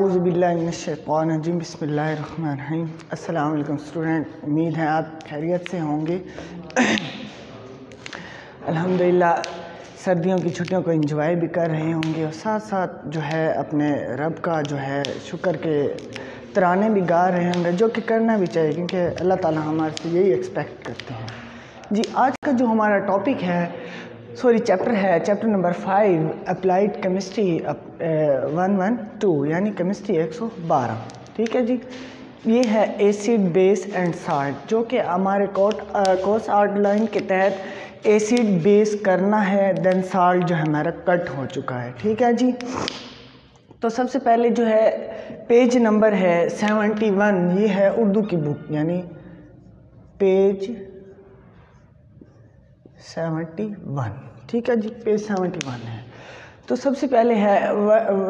औज़ुबिल्लाहिमिनश्शैतानिर्रजीम बिस्मिल्लाहिर्रहमानिर्रहीम। अस्सलाम वालेकुम स्टूडेंट, उम्मीद है आप खैरियत से होंगे। अल्हम्दुलिल्लाह सर्दियों की छुट्टियों को एंजॉय भी कर रहे होंगे और साथ साथ जो है अपने रब का जो है शुक्र के तराने भी गा रहे होंगे, जो कि करना भी चाहिए क्योंकि अल्लाह ताला हमारे से यही एक्सपेक्ट करते हैं। जी, आज का जो हमारा टॉपिक है चैप्टर है चैप्टर नंबर 5 अप्लाइड केमिस्ट्री 112 यानी केमिस्ट्री 112। ठीक है जी, ये है एसिड बेस एंड साल्ट, जो कि हमारे कोर्स आउटलाइन के तहत एसिड बेस करना है, देन साल्ट जो है हमारा कट हो चुका है। ठीक है जी, तो सबसे पहले जो है पेज नंबर है 71, ये है उर्दू की बुक यानी पेज 71। ठीक है जी, पेज 71 है। तो सबसे पहले है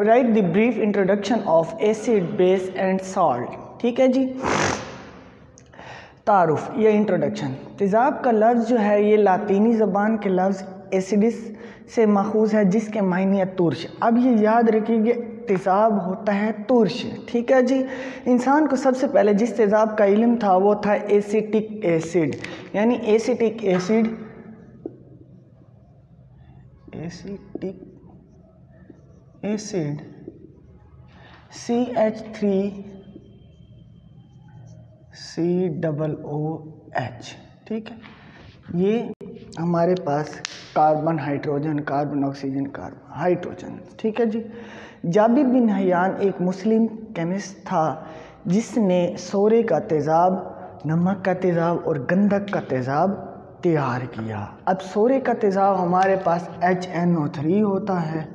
right the brief introduction of acid base and salt. ठीक है जी, तारुफ या इंट्रोडक्शन। तेज़ाब का लफ्ज़ जो है ये लातीनी ज़बान के लफ्ज़ एसिडिस से माखूज़ है, जिसके मायने तुर्श। अब ये याद रखिए, तेज़ाब होता है तुर्श। ठीक है जी, इंसान को सबसे पहले जिस तेज़ाब का इल्म था वो था एसिटिक एसिड, यानी एसिटिक एसिड CH3COOH। ठीक है, ये हमारे पास carbon hydrogen, carbon oxygen, carbon hydrogen. ठीक है जी, जाबिर बिन हयान एक मुस्लिम केमिस्ट था जिसने सोरे का तेज़ाब, नमक का तेज़ाब और गंधक का तेज़ाब तैयार किया। अब सोरे का तेज़ाब हमारे पास HNO3 होता है,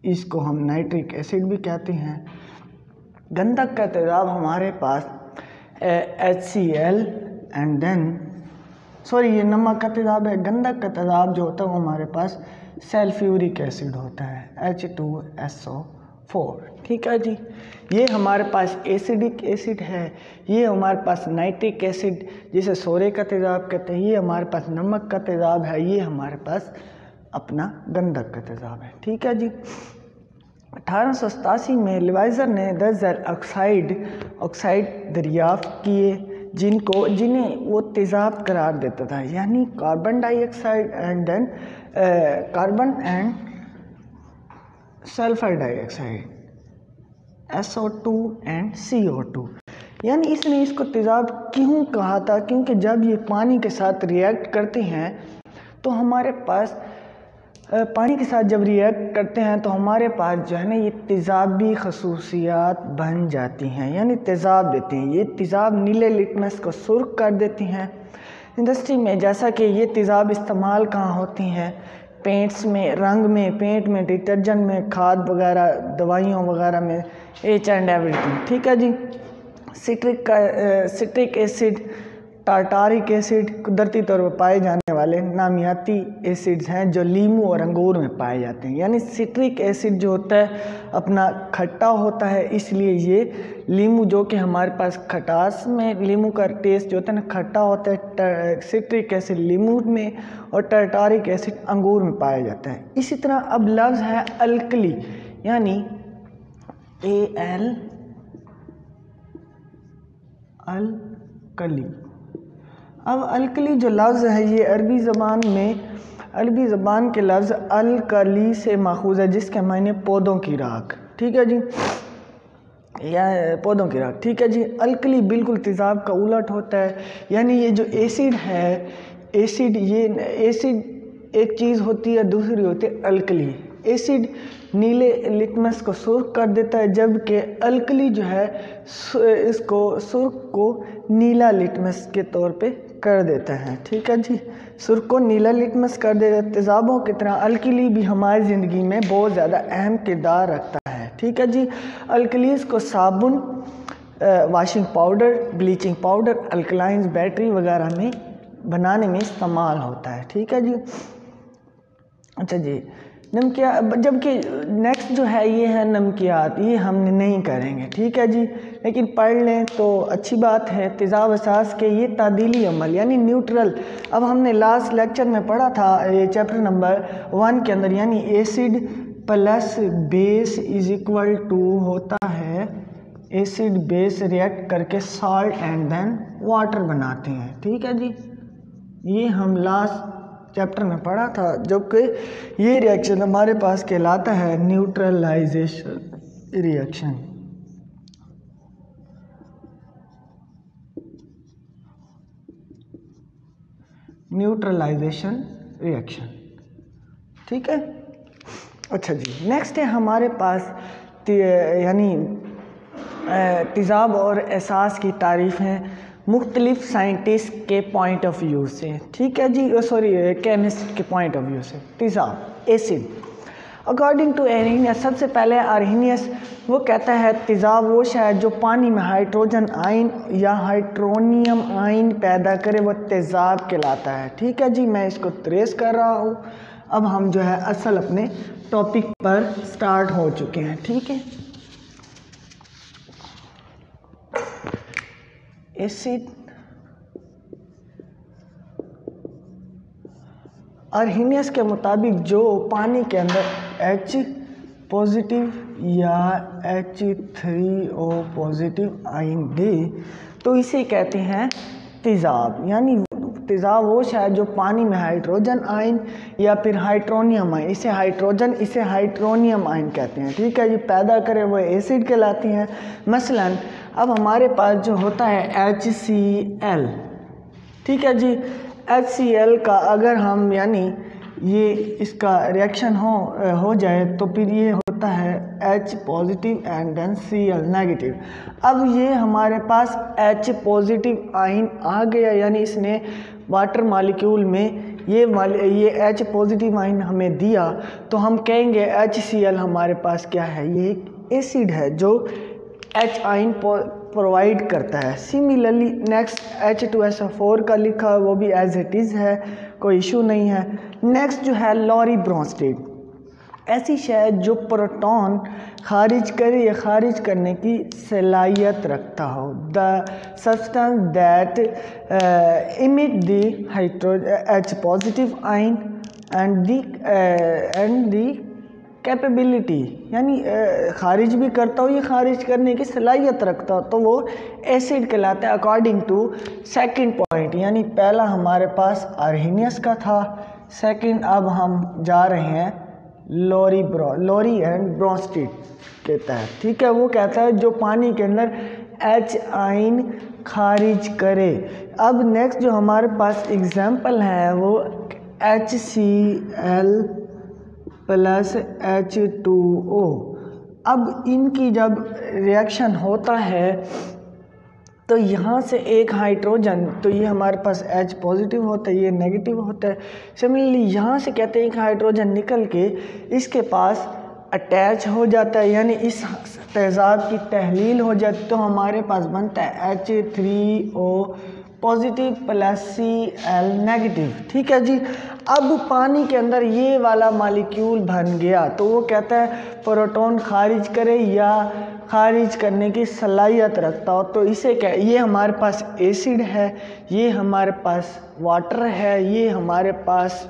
इसको हम नाइट्रिक एसिड भी कहते हैं। गंधक का तेज़ाब हमारे पास HCl एंड देन ये नमक का तेज़ाब है। गंधक का तेज़ाब जो होता है वो हमारे पास सल्फ्यूरिक एसिड होता है H2SO4। ठीक है जी, ये हमारे पास एसिडिक एसिड है, ये हमारे पास नाइट्रिक एसिड जिसे सोरे का तेज़ाब कहते हैं, ये हमारे पास नमक का तेज़ाब है, ये हमारे पास अपना गंधक का तेज़ाब है। ठीक है जी, 1887 में लिवाइजर ने 10,000 ऑक्साइड दरियाफ्त किए जिन्हें वो तेज़ाब करार देता था, यानी carbon dioxide and then carbon and sulphur dioxide SO2 and CO2। यानी इसने इसको तेज़ाब क्यों कहा था, क्योंकि जब ये पानी के साथ रिएक्ट करते हैं तो हमारे पास पानी के साथ जब रिएक्ट करते हैं तो हमारे पास जो है ना ये तेज़ाबी खसूसियात बन जाती हैं, यानी तेज़ाब देते हैं। ये तेज़ाब नीले लिटमस को सुर्ख कर देती हैं इंडस्ट्री में। जैसा कि ये तेज़ाब इस्तेमाल कहाँ होती हैं, पेंट्स में, रंग में, पेंट में, डिटर्जेंट में, खाद वगैरह, दवाइयों वगैरह में, एच एंड एवरीथिंग। ठीक है जी, सिट्रिक एसिड, टार्टारिक एसिड कुदरती तौर पर पाए जाने वाले नामियाती एसिड्स हैं जो लीमू और अंगूर में पाए जाते हैं। यानी सिट्रिक एसिड जो होता है अपना खट्टा होता है, इसलिए ये लीमू जो कि हमारे पास खटास में लीमू का टेस्ट जो होता है ना खट्टा होता है, सिट्रिक एसिड लीमू में और टार्टारिक एसिड अंगूर में पाया जाता है। इसी तरह अब लफ्ज़ है अल्कली, यानी AL अल्कली। अब अल्कली जो लफ्ज़ है ये अरबी ज़बान के लफ्ज़ अल-कली से माखूज़ है, जिसके मायने पौधों की राख। ठीक है जी, या पौधों की राख। ठीक है जी, अल्कली बिल्कुल तेज़ाब का उलट होता है, यानी ये जो एसिड है, एसिड एक चीज़ होती है, दूसरी होती है अल्कली। एसिड नीले लिटमस को सुर्ख कर देता है, जबकि अल्कली जो है इसको सुर्ख को नीला लिटमस के तौर पे कर देता है। ठीक है जी, सुर्ख को नीला लिटमस कर देता है। तेज़ाबों की तरह अल्कली भी हमारी ज़िंदगी में बहुत ज़्यादा अहम किरदार रखता है। ठीक है जी, अल्कलीज़ को साबुन, washing powder, bleaching powder, alkalines battery वगैरह में बनाने में इस्तेमाल होता है। ठीक है जी, अच्छा जी, नमकियात, जबकि नेक्स्ट जो है ये है नमकियात, ये हम नहीं करेंगे। ठीक है जी, लेकिन पढ़ लें तो अच्छी बात है। तेज़ाब असास के ये तादीली अमल यानी न्यूट्रल, अब हमने लास्ट लेक्चर में पढ़ा था ये चैप्टर नंबर 1 के अंदर, यानी acid plus base is equal to होता है एसिड बेस रिएक्ट करके सॉल्ट एंड देन वाटर बनाते हैं। ठीक है जी, ये हम लास्ट चैप्टर में पढ़ा था, जबकि ये रिएक्शन हमारे पास कहलाता है न्यूट्रलाइजेशन रिएक्शन। Neutralisation reaction. ठीक है, अच्छा जी, नेक्स्ट है हमारे पास यानी तेज़ाब और एहसास की तारीफ़ है मुख्तलिफ साइंटिस्ट के पॉइंट ऑफ व्यू से। ठीक है जी, सॉरी केमिस्ट के पॉइंट ऑफ व्यू से। तेज़ाब एसिड अकॉर्डिंग टू अरहीनियस, सबसे पहले अरहीनियस वो कहता है तेज़ाब वो शायद जो पानी में हाइड्रोजन आयन या हाइड्रोनियम आयन पैदा करे वो तेज़ाब कहलाता है। ठीक है जी, मैं इसको ट्रेस कर रहा हूँ। अब हम जो है असल अपने टॉपिक पर स्टार्ट हो चुके हैं। ठीक है, एसिड अरहीनियस के मुताबिक जो पानी के अंदर H पॉजिटिव या H3O पॉजिटिव आयन दे तो इसे कहते हैं तेज़ाब। यानी तेज़ाब वो शायद जो पानी में हाइड्रोजन आयन या फिर हाइड्रोनियम आयन, इसे हाइड्रोजन इसे हाइड्रोनियम आयन कहते हैं। ठीक है, ये पैदा करे वो एसिड कहलाती हैं। मसलन अब हमारे पास जो होता है HCl। ठीक है जी, HCl का अगर हम यानी ये इसका रिएक्शन हो जाए तो फिर ये होता है H positive and then Cl negative. अब ये हमारे पास H पॉजिटिव आयन आ गया, यानी इसने वाटर मॉलिक्यूल में ये H पॉजिटिव आयन हमें दिया, तो हम कहेंगे HCl हमारे पास क्या है, ये एक एसिड है जो H आयन प्रोवाइड करता है। सिमिलरली नेक्स्ट H2SO4 का लिखा वो भी एज इट इज़ है, कोई इशू नहीं है। नेक्स्ट जो है लॉरी ब्रोंस्टेड, ऐसी शय जो प्रोटॉन खारिज करे या खारिज करने की सलाहियत रखता हो। The substance that emit the H positive ion and the capability, यानी खारिज भी करता हो, ये खारिज करने की सलाहियत रखता हो, तो वो एसिड कहलाता है अकॉर्डिंग टू सेकंड पॉइंट। यानी पहला हमारे पास अरहीनियस का था, सेकंड अब हम जा रहे हैं लॉरी एंड ब्रोंस्टेड के तहत। ठीक है, वो कहता है जो पानी के अंदर H आयन खारिज करे। अब नेक्स्ट जो हमारे पास एग्जाम्पल है वो HCl प्लस H2O। अब इनकी जब रिएक्शन होता है तो यहाँ से एक हाइड्रोजन, तो ये हमारे पास H पॉजिटिव होता है, ये नेगेटिव होता है। सिमिलरली यहाँ से कहते हैं एक हाइड्रोजन निकल के इसके पास अटैच हो जाता है, यानी इस तेज़ाब की तहलील हो जाती, तो हमारे पास बनता है H3O positive plus Cl negative. ठीक है जी, अब पानी के अंदर ये वाला मॉलिक्यूल बन गया, तो वो कहता है प्रोटॉन खारिज करे या खारिज करने की सलाहियत रखता हो, तो इसे क्या, ये हमारे पास एसिड है, ये हमारे पास वाटर है, ये हमारे पास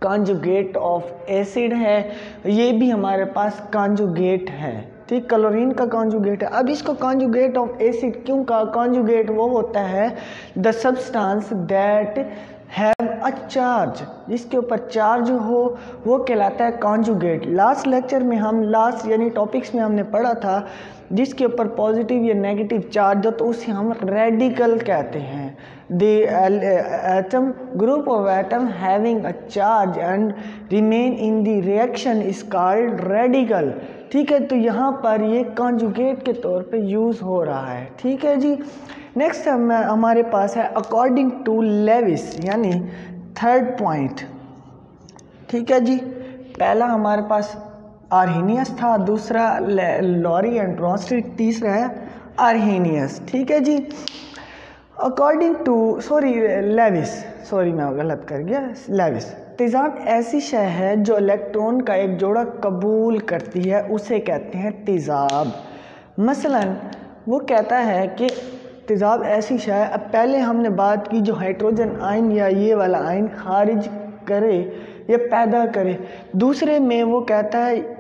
कॉन्जुगेट ऑफ एसिड है, ये भी हमारे पास कॉन्जुगेट है। ठीक, क्लोरीन का कॉन्जुगेट है। अब इसको कॉन्जुगेट ऑफ एसिड क्यों कहा? कॉन्जुगेट वो होता है the substance that have a charge, जिसके ऊपर चार्ज हो वो कहलाता है कॉन्जुगेट। लास्ट लेक्चर में हम यानी टॉपिक्स में हमने पढ़ा था जिसके ऊपर पॉजिटिव या नेगेटिव चार्ज हो तो उसे हम रेडिकल कहते हैं। The atom group of atom having a charge and remain in the reaction is called radical. ठीक है, तो यहाँ पर ये कॉन्जुगेट के तौर पे यूज़ हो रहा है। ठीक है जी, नेक्स्ट हमारे पास है अकॉर्डिंग टू लेविस, यानी थर्ड पॉइंट। ठीक है जी, पहला हमारे पास अरहीनियस था, दूसरा लॉरी एंड ब्रोंस्टेड, तीसरा है अरहीनियस। ठीक है जी, अकॉर्डिंग टू मैं गलत कर गया, लेविस। तेज़ाब ऐसी शय है जो इलेक्ट्रॉन का एक जोड़ा कबूल करती है, उसे कहते हैं तेज़ाब। मसलन वो कहता है कि तेज़ाब ऐसी शय, अब पहले हमने बात की जो हाइड्रोजन आयन या ये वाला आयन खारिज करे या पैदा करे। दूसरे में वो कहता है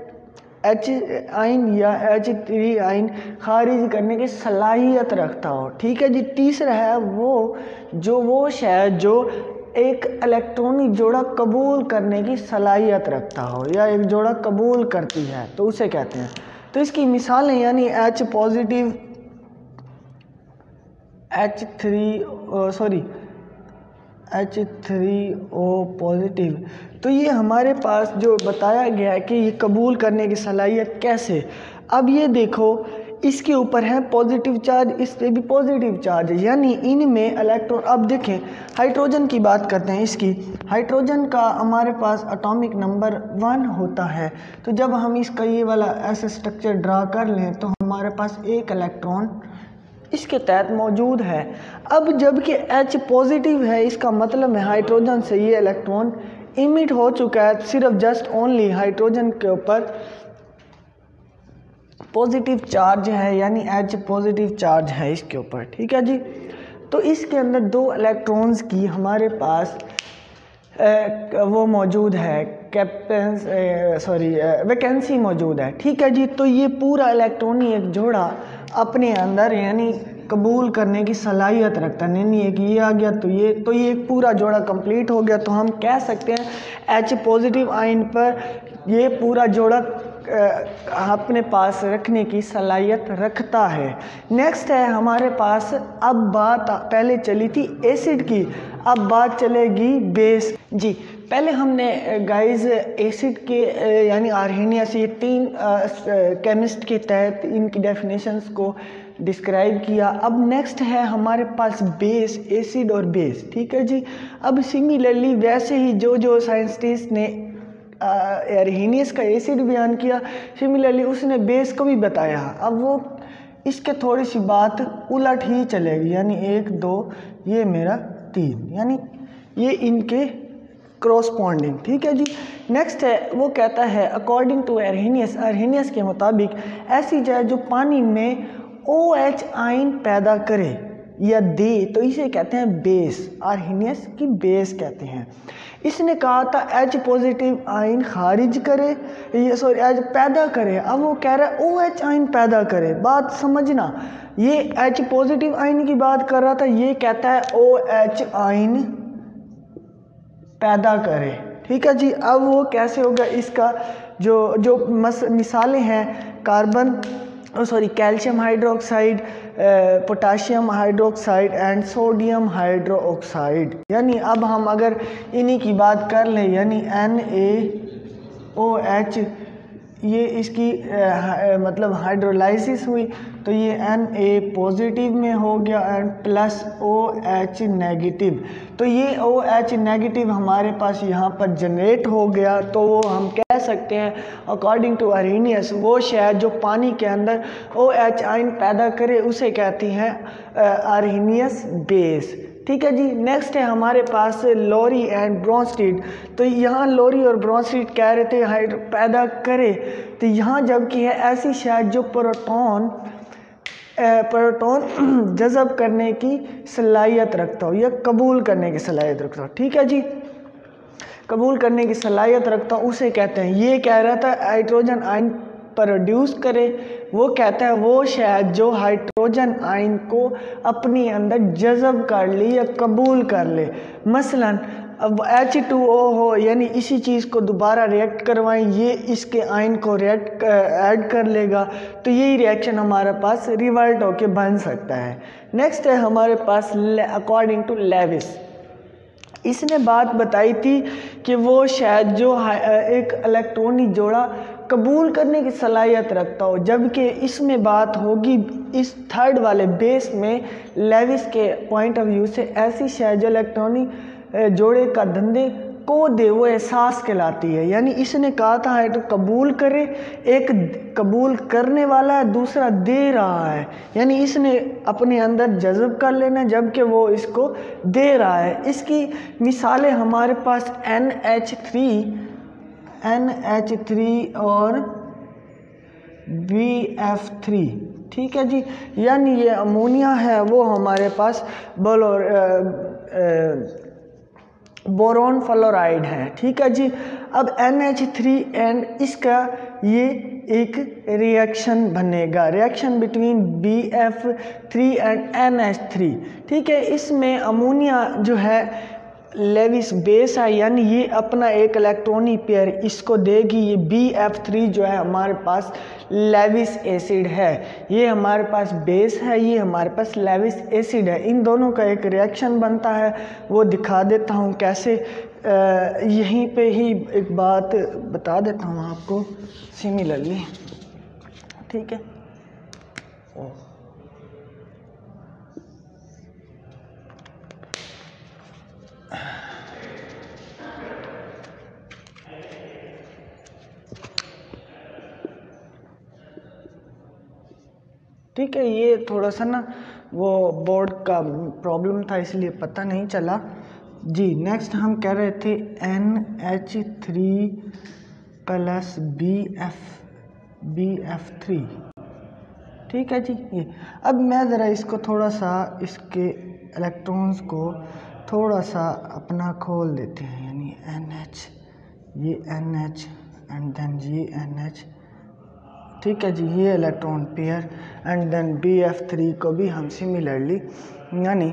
H आइन या H3 आइन खारिज करने की सलाहियत रखता हो। ठीक है जी। तीसरा है वो शय जो एक इलेक्ट्रॉनिक जोड़ा कबूल करने की सलाहियत रखता हो या एक जोड़ा कबूल करती है तो उसे कहते हैं। तो इसकी मिसालें यानी H पॉजिटिव H3O पॉजिटिव, तो ये हमारे पास जो बताया गया है कि ये कबूल करने की सलाहियत कैसे। अब ये देखो इसके ऊपर है पॉजिटिव चार्ज, इस पे भी पॉजिटिव चार्ज है, यानी इनमें इलेक्ट्रॉन। अब देखें हाइड्रोजन की बात करते हैं। इसकी हाइड्रोजन का हमारे पास एटॉमिक नंबर 1 होता है। तो जब हम इसका ये वाला ऐसा स्ट्रक्चर ड्रा कर लें तो हमारे पास एक इलेक्ट्रॉन इसके तहत मौजूद है। अब जबकि H पॉजिटिव है, इसका मतलब है हाइड्रोजन से ये इलेक्ट्रॉन इमिट हो चुका है। सिर्फ जस्ट ओनली हाइड्रोजन के ऊपर पॉजिटिव चार्ज है, यानी H पॉजिटिव चार्ज है इसके ऊपर। ठीक है जी। तो इसके अंदर 2 इलेक्ट्रॉन्स की हमारे पास वो मौजूद है, वैकेंसी मौजूद है। ठीक है जी। तो ये पूरा इलेक्ट्रॉनिक जोड़ा अपने अंदर यानी कबूल करने की सलाहियत रखता है। नहीं एक ये आ गया तो ये एक पूरा जोड़ा कंप्लीट हो गया। तो हम कह सकते हैं H पॉजिटिव आयन पर ये पूरा जोड़ा अपने पास रखने की सलाहियत रखता है। नेक्स्ट है हमारे पास, अब बात पहले चली थी एसिड की, अब बात चलेगी बेस जी। पहले हमने गाइस एसिड के यानी आर्हेनियस, ये 3 केमिस्ट के तहत इनकी डेफिनेशंस को डिस्क्राइब किया। अब नेक्स्ट है हमारे पास बेस, एसिड और बेस। ठीक है जी। अब सिमिलरली वैसे ही जो साइंटिस्ट ने आर्हेनियस का एसिड बयान किया, सिमिलरली उसने बेस को भी बताया। अब वो इसके थोड़ी सी बात उलट ही चलेगी, यानी 1 2 ये मेरा 3, यानी ये इनके क्रॉसपॉन्डिंग। ठीक है जी। नेक्स्ट है वो कहता है अकॉर्डिंग टू आर्हेनियस के मुताबिक ऐसी जगह जो पानी में OH आयन पैदा करे या दे तो इसे कहते हैं बेस, आर्हेनियस की बेस कहते हैं। इसने कहा था H पॉजिटिव आयन खारिज करे, H पैदा करे। अब वो कह रहा है OH आयन पैदा करे। बात समझना, ये H पॉजिटिव आयन की बात कर रहा था, ये कहता है OH आयन पैदा करे। ठीक है जी। अब वो कैसे होगा, इसका जो मिसालें हैं calcium hydroxide, potassium hydroxide and sodium hydroxide. यानी अब हम अगर इन्हीं की बात कर लें, यानी NaOH, ये इसकी मतलब हाइड्रोलाइसिस हुई तो ये Na पॉजिटिव में हो गया एंड प्लस OH नेगेटिव। तो ये OH नेगेटिव हमारे पास यहाँ पर जनरेट हो गया। तो वो हम कह सकते हैं अकॉर्डिंग टू आर्हेनियस वो शायद जो पानी के अंदर OH आयन पैदा करे उसे कहती हैं आर्हेनियस बेस। ठीक है जी। नेक्स्ट है हमारे पास लोरी एंड ब्रोंस्टीड। तो यहाँ लोरी और ब्रोंस्टीड कह रहे थे हाइड्रो पैदा करे, तो यहाँ जबकि है ऐसी शायद जो प्रोटॉन जज़ब करने की सलाहियत रखता हो या कबूल करने की सलाहियत रखता हो। ठीक है जी। कबूल करने की सलाहियत रखता हो उसे कहते हैं, ये कह रहा था हाइड्रोजन आयन प्रोड्यूस करे, वो कहता है वो शायद जो हाइड्रोजन आयन को अपने अंदर जज़ब कर ले या कबूल कर ले। मसलन अब H2O हो, यानी इसी चीज़ को दोबारा रिएक्ट करवाएं, ये इसके आयन को ऐड कर लेगा, तो यही रिएक्शन हमारे पास रिवर्ट होके बन सकता है। नेक्स्ट है हमारे पास अकॉर्डिंग टू लेविस, इसने बात बताई थी कि वो शायद जो एक इलेक्ट्रॉनिक जोड़ा कबूल करने की सलाहियत रखता हो, जबकि इसमें बात होगी इस थर्ड वाले बेस में लेविस के पॉइंट ऑफ व्यू से ऐसी शायद जो इलेक्ट्रॉनिक जोड़े का धंधे को दे वो एहसास कहलाती है। यानी इसने कहा था है तो कबूल करे, एक कबूल करने वाला है, दूसरा दे रहा है, यानी इसने अपने अंदर जज़ब कर लेना जबकि वो इसको दे रहा है। इसकी मिसालें हमारे पास NH3 और BF3। ठीक है जी। यानी ये अमोनिया है वो हमारे पास बोरोन फ्लोराइड है, ठीक है जी। अब NH3 एंड इसका ये एक रिएक्शन बनेगा, reaction between BF3 and NH3, ठीक है। इसमें अमोनिया जो है लेविस बेस है, यानी ये अपना एक इलेक्ट्रॉनिक पेयर इसको देगी। ये BF3 जो है हमारे पास लेविस एसिड है, ये हमारे पास बेस है, ये हमारे पास लेविस एसिड है। इन दोनों का एक रिएक्शन बनता है, वो दिखा देता हूँ कैसे। यहीं पे ही एक बात बता देता हूँ आपको सिमिलरली, ठीक है। ठीक है, ये थोड़ा सा ना वो बोर्ड का प्रॉब्लम था इसलिए पता नहीं चला जी। नेक्स्ट हम कह रहे थे NH3 प्लस BF3, ठीक है जी। ये अब मैं ज़रा इसको थोड़ा सा इसके इलेक्ट्रॉन्स को थोड़ा सा अपना खोल देते हैं, यानी NH, ये NH एंड देन ये NH, ठीक है जी, ये electron pair and then BF3 को भी हम सिमिलरली, यानी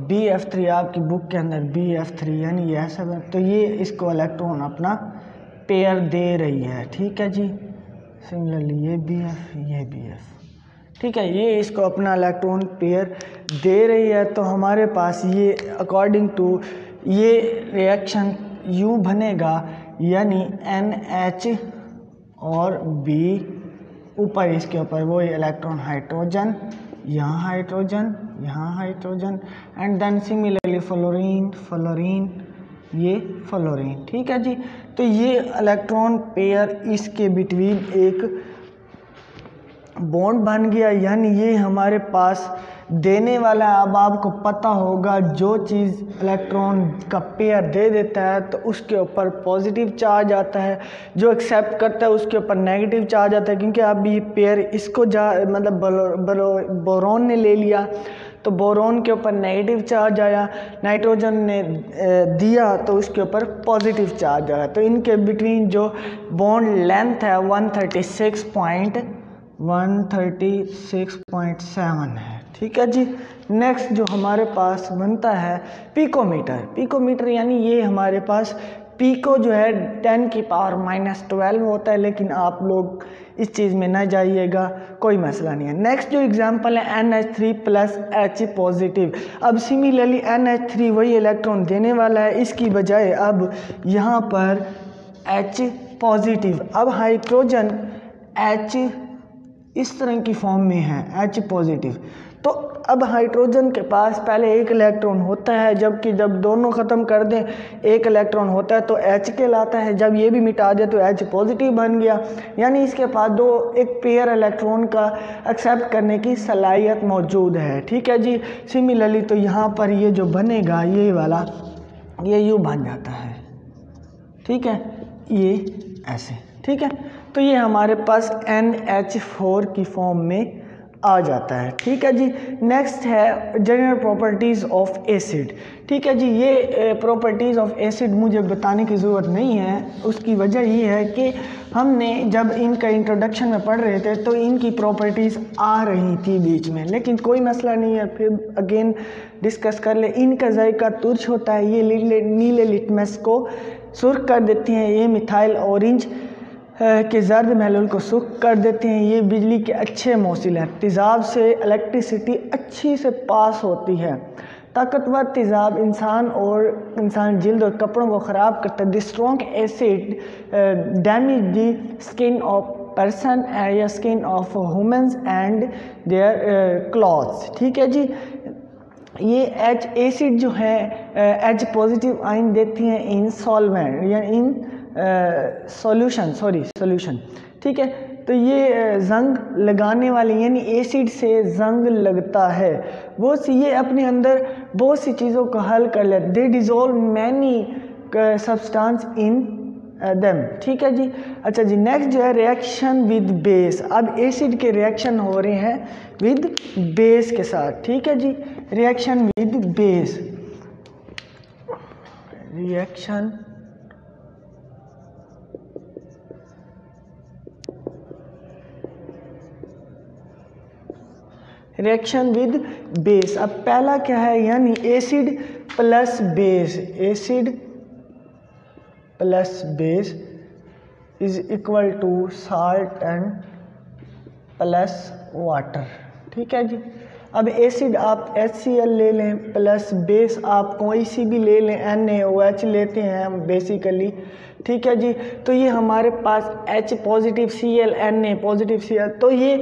BF3 आपकी बुक के अंदर BF3 यानी ये ऐसा, तो ये इसको इलेक्ट्रॉन अपना पेयर दे रही है, ठीक है जी। सिमिलरली ये BF, ये BF, ठीक है, ये इसको अपना इलेक्ट्रॉन पेयर दे रही है। तो हमारे पास ये अकॉर्डिंग टू ये रिएक्शन यूँ बनेगा, यानी NH और B ऊपर, इसके ऊपर वो इलेक्ट्रॉन हाइड्रोजन, यहाँ हाइड्रोजन, यहाँ hydrogen and then similarly fluorine, fluorine, ये फ्लोरीन, ठीक है जी। तो ये इलेक्ट्रॉन पेयर इसके बिटवीन एक बॉन्ड बन गया, यानी ये हमारे पास देने वाला है। अब आपको पता होगा जो चीज़ इलेक्ट्रॉन का पेयर दे देता है तो उसके ऊपर पॉजिटिव चार्ज आता है, जो एक्सेप्ट करता है उसके ऊपर नेगेटिव चार्ज आता है, क्योंकि अब ये पेयर इसको मतलब बोरोन ने ले लिया तो बोरोन के ऊपर नेगेटिव चार्ज आया, नाइट्रोजन ने दिया तो उसके ऊपर पॉजिटिव चार्ज आया। तो इनके बिटवीन जो बॉन्ड लेंथ है 136.7 है, ठीक है जी। नेक्स्ट जो हमारे पास बनता है पिकोमीटर, पिकोमीटर यानी ये हमारे पास पिको जो है 10⁻⁻12 होता है, लेकिन आप लोग इस चीज़ में ना जाइएगा, कोई मसला नहीं है। नेक्स्ट जो एग्जांपल है NH3 प्लस H पॉजिटिव। अब सिमिलरली NH3 वही इलेक्ट्रॉन देने वाला है, इसकी बजाय अब यहाँ पर H पॉजिटिव। अब हाइड्रोजन H इस तरह की फॉर्म में है, H पॉजिटिव। तो अब हाइड्रोजन के पास पहले एक इलेक्ट्रॉन होता है, जबकि जब दोनों ख़त्म कर दें एक इलेक्ट्रॉन होता है तो H कहलाता है। जब ये भी मिटा दे तो H पॉजिटिव बन गया, यानी इसके पास एक पेयर इलेक्ट्रॉन का एक्सेप्ट करने की सलाहियत मौजूद है, ठीक है जी। सिमिलरली तो यहाँ पर ये जो बनेगा ये वाला, ये यूँ बन जाता है, ठीक है, ये ऐसे, ठीक है। तो ये हमारे पास NH4 की फॉर्म में आ जाता है, ठीक है जी। नेक्स्ट है जनरल प्रॉपर्टीज़ ऑफ एसिड, ठीक है जी। ये प्रॉपर्टीज़ ऑफ एसिड मुझे बताने की ज़रूरत नहीं है, उसकी वजह ये है कि हमने जब इनका इंट्रोडक्शन में पढ़ रहे थे तो इनकी प्रॉपर्टीज़ आ रही थी बीच में, लेकिन कोई मसला नहीं है, फिर अगेन डिस्कस कर ले। इनका जायका तुर्च होता है, ये नीले लिटमस को सुर्ख कर देती हैं, ये मिथाइल ऑरेंज के जर्द महलूल को सुर्ख कर देते हैं। ये बिजली के अच्छे मौसिल हैं, तेज़ाब से इलेक्ट्रिसिटी अच्छी से पास होती है। ताकतवर तेज़ाब इंसान जिल्द और कपड़ों को ख़राब करता है। The strong acid damage the skin of person या skin of humans and their clothes, ठीक है जी। ये H एसिड जो है H पॉजिटिव आयन देती हैं इन सॉल्वेंट या इन सॉल्यूशन, ठीक है। तो ये जंग लगाने वाले यानी एसिड से जंग लगता है, वो सी ये अपने अंदर बहुत सी चीज़ों को हल कर लेते। They dissolve many substance in them, ठीक है जी। अच्छा जी, नेक्स्ट जो है रिएक्शन विद बेस। अब एसिड के रिएक्शन हो रहे हैं विद बेस के साथ, ठीक है जी। Reaction with base, reaction with base. अब पहला क्या है, यानी acid plus base, acid plus base is equal to salt and plus water. ठीक है जी। अब एसिड आप HCl ले लें प्लस बेस आप कोई सी भी ले लें, NaOH लेते हैं हम बेसिकली। ठीक है जी। तो ये हमारे पास H positive Cl Na positive Cl, तो ये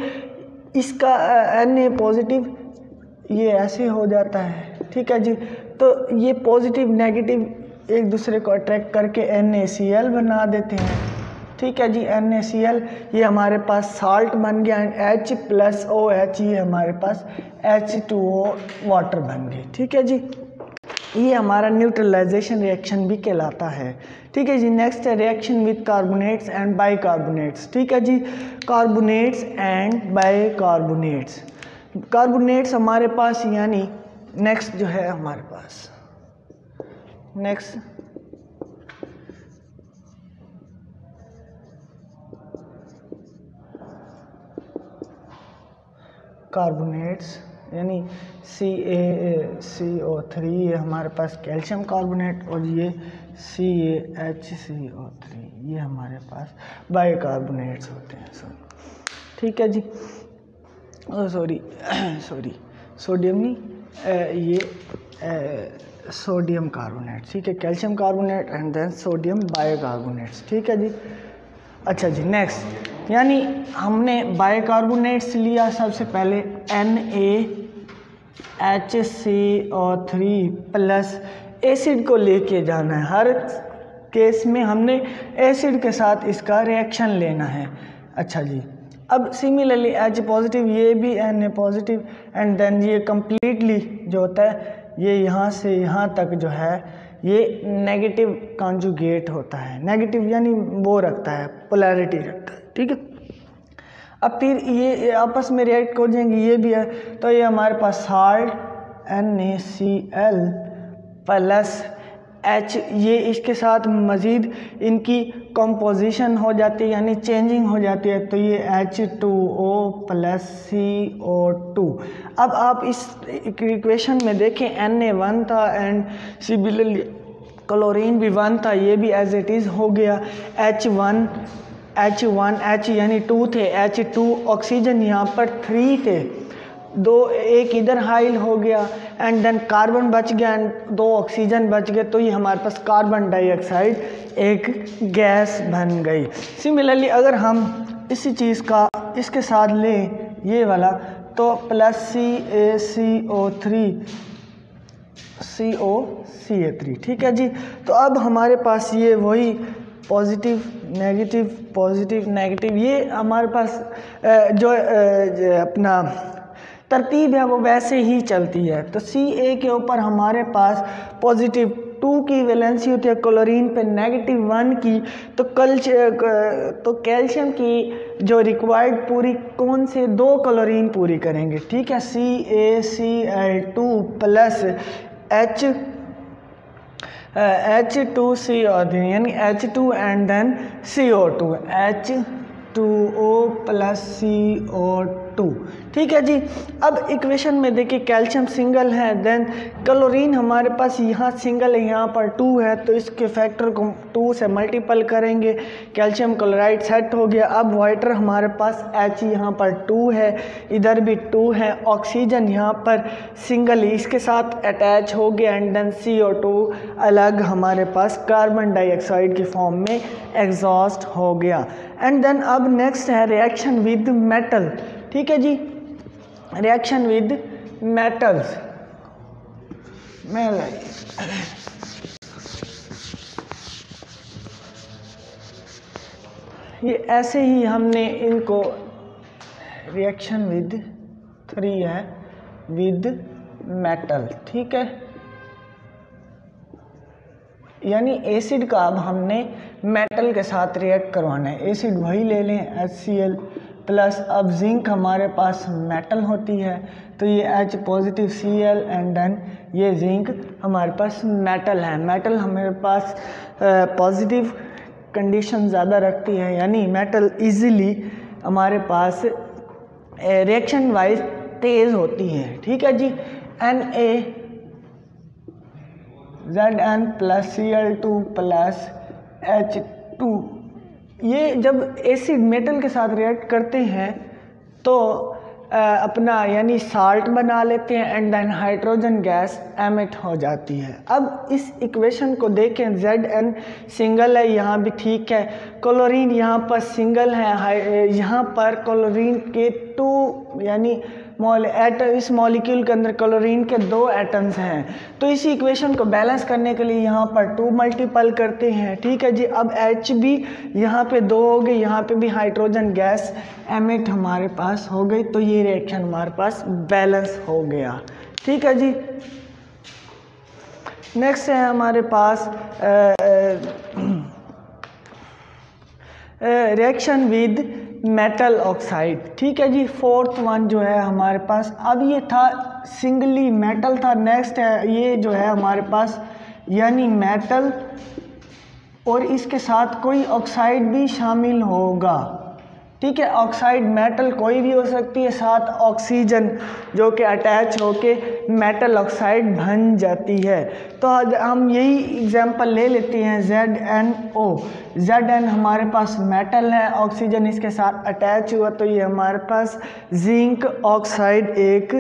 इसका Na पॉजिटिव ये ऐसे हो जाता है। ठीक है जी। तो ये पॉजिटिव नेगेटिव एक दूसरे को अट्रैक्ट करके NaCl बना देते हैं। ठीक है जी। NaCl ये हमारे पास साल्ट बन गया, एंड H प्लस OH ये हमारे पास H2O वाटर बन गई। ठीक है जी। ये हमारा न्यूट्रलाइजेशन रिएक्शन भी कहलाता है। ठीक है जी। नेक्स्ट है reaction with carbonates and bicarbonates. ठीक है जी। कार्बोनेट्स एंड बाइकार्बोनेट्स, कार्बोनेट्स हमारे पास यानी नेक्स्ट जो है हमारे पास नेक्स्ट कार्बोनेट्स यानी CaCO3 ये हमारे पास कैल्शियम कार्बोनेट, और ये CaHCO3 ये हमारे पास बाइकार्बोनेट्स होते हैं। ठीक है जी। सॉरी सोडियम नहीं, ये सोडियम कार्बोनेट। ठीक है, calcium carbonate and then sodium bicarbonates. ठीक है जी। अच्छा जी। नेक्स्ट यानी हमने बाइकार्बोनेट्स लिया सबसे पहले NaHCO3 प्लस एसिड को लेके जाना है। हर केस में हमने एसिड के साथ इसका रिएक्शन लेना है। अच्छा जी। अब सिमिलरली H पॉजिटिव ये भी Na पॉजिटिव, एंड देन ये कम्प्लीटली जो होता है ये यहाँ से यहाँ तक जो है ये नेगेटिव कॉन्जुगेट होता है। नेगेटिव यानी वो रखता है, पोलैरिटी रखता है। ठीक है। अब फिर ये आपस में रिएक्ट हो जाएंगे, ये भी है, तो ये हमारे पास साल्ट NaCl प्लस H, ये इसके साथ मज़ीद इनकी कंपोजिशन हो जाती है यानी चेंजिंग हो जाती है, तो ये H2O प्लस CO2। अब आप इस इक्वेशन में देखें Na1 था एंड सिमिलरली क्लोरीन भी 1 था, ये भी एज इट इज़ हो गया। H यानी 2 थे, H2 ऑक्सीजन यहाँ पर 3 थे, एक इधर हाइल हो गया, एंड देन कार्बन बच गया एंड 2 ऑक्सीजन बच गए, तो ये हमारे पास कार्बन डाइऑक्साइड एक गैस बन गई। सिमिलरली अगर हम इसी चीज़ का इसके साथ लें ये वाला, तो प्लस CaCO3 ठीक है जी। तो अब हमारे पास ये वही पॉजिटिव नेगेटिव ये हमारे पास जो अपना तरतीब है वो वैसे ही चलती है। तो Ca के ऊपर हमारे पास पॉजिटिव 2 की वैलेंसी होती है, क्लोरीन पे -1 की, तो कैल्शियम की जो रिक्वायर्ड पूरी कौन से 2 क्लोरीन पूरी करेंगे। ठीक है। CaCl2 प्लस H2CO यानी H2 and then CO2, H2O plus CO2। ठीक है जी। अब इक्वेशन में देखिए कैल्शियम सिंगल है, देन क्लोरीन हमारे पास यहाँ सिंगल है, यहाँ पर 2 है, तो इसके फैक्टर को 2 से मल्टीपल करेंगे, कैल्शियम क्लोराइड सेट हो गया। अब वाटर हमारे पास H यहाँ पर 2 है, इधर भी 2 है, ऑक्सीजन यहाँ पर सिंगल इसके साथ अटैच हो गया, एंड देन CO2 अलग हमारे पास कार्बन डाइऑक्साइड की फॉर्म में एग्जॉस्ट हो गया। एंड देन अब नेक्स्ट है रिएक्शन विद मेटल। ठीक है जी। रिएक्शन विद मेटल्स में ये ऐसे ही हमने इनको रिएक्शन विद 3 है विद मेटल। ठीक है। यानी एसिड का अब हमने मेटल के साथ रिएक्ट करवाना है। एसिड वही ले लें HCl प्लस अब जिंक हमारे पास मेटल होती है तो ये H positive Cl and then ये जिंक हमारे पास मेटल है। मेटल हमारे पास पॉजिटिव कंडीशन ज़्यादा रखती है, यानी मेटल इजीली हमारे पास रिएक्शन वाइज तेज़ होती है। ठीक है जी। NaZn plus Cl2 plus H2, ये जब एसिड मेटल के साथ रिएक्ट करते हैं तो अपना यानी साल्ट बना लेते हैं and then hydrogen gas emit हो जाती है। अब इस इक्वेशन को देखें, Zn सिंगल है, यहाँ भी ठीक है। क्लोरीन यहाँ पर सिंगल है, यहाँ पर क्लोरीन के 2 यानी इस मॉलिक्यूल के अंदर क्लोरीन के 2 एटम्स हैं, तो इस इक्वेशन को बैलेंस करने के लिए यहाँ पर 2 मल्टीपल करते हैं। ठीक है जी। अब H भी यहाँ पे 2 हो गई, यहाँ पे भी हाइड्रोजन गैस एमिट हमारे पास हो गई, तो ये रिएक्शन हमारे पास बैलेंस हो गया। ठीक है जी। नेक्स्ट है हमारे पास रिएक्शन विद मेटल ऑक्साइड। ठीक है जी। 4th वन जो है हमारे पास, अब ये था सिंगली मेटल था, नेक्स्ट है ये जो है हमारे पास यानी मेटल और इसके साथ कोई ऑक्साइड भी शामिल होगा। ठीक है। ऑक्साइड मेटल कोई भी हो सकती है, साथ ऑक्सीजन जो कि अटैच होके मेटल ऑक्साइड बन जाती है। तो हम यही एग्जांपल ले लेते हैं ZnO। Zn हमारे पास मेटल है, ऑक्सीजन इसके साथ अटैच हुआ, तो ये हमारे पास जिंक ऑक्साइड एक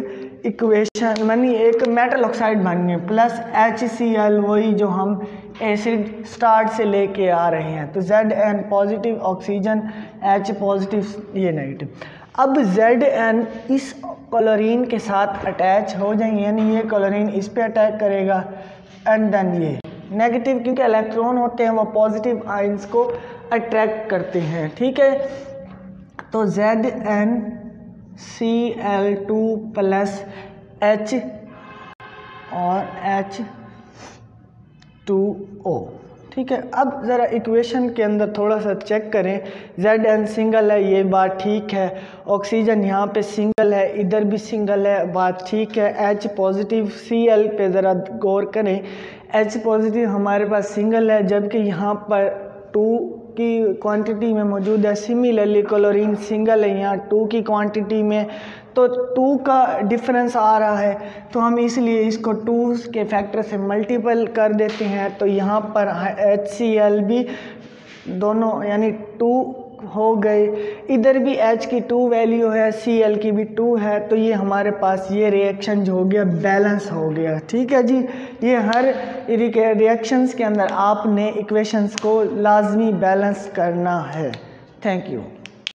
इक्वेशन मानी एक मेटल ऑक्साइड बन गई, प्लस HCl वही जो हम एसिड स्टार्ट से लेके आ रहे हैं। तो Zn positive oxygen, H positive ये नेगेटिव। अब Zn इस क्लोरीन के साथ अटैच हो जाएंगे, यानी ये क्लोरीन इस पे अटैक करेगा एंड देन ये नेगेटिव, क्योंकि इलेक्ट्रॉन होते हैं वो पॉजिटिव आयंस को अट्रैक्ट करते हैं। ठीक है। तो ZnCl2 प्लस H और H2O। ठीक है। अब ज़रा इक्वेशन के अंदर थोड़ा सा चेक करें, Zn सिंगल है, ये बात ठीक है। ऑक्सीजन यहाँ पे सिंगल है, इधर भी सिंगल है, बात ठीक है। H पॉजिटिव Cl पे ज़रा गौर करें, H पॉजिटिव हमारे पास सिंगल है, जबकि यहाँ पर 2 की क्वांटिटी में मौजूद है। सिमिलरली क्लोरीन सिंगल है यहाँ 2 की क्वांटिटी में, तो 2 का डिफरेंस आ रहा है, तो हम इसलिए इसको 2 के फैक्टर से मल्टीपल कर देते हैं। तो यहाँ पर HCl भी दोनों यानी 2 हो गए, इधर भी H की 2 वैल्यू है, Cl की भी 2 है, तो ये हमारे पास ये रिएक्शन जो हो गया बैलेंस हो गया। ठीक है जी। ये हर रिएक्शंस के अंदर आपने इक्वेशंस को लाजमी बैलेंस करना है। Thank you.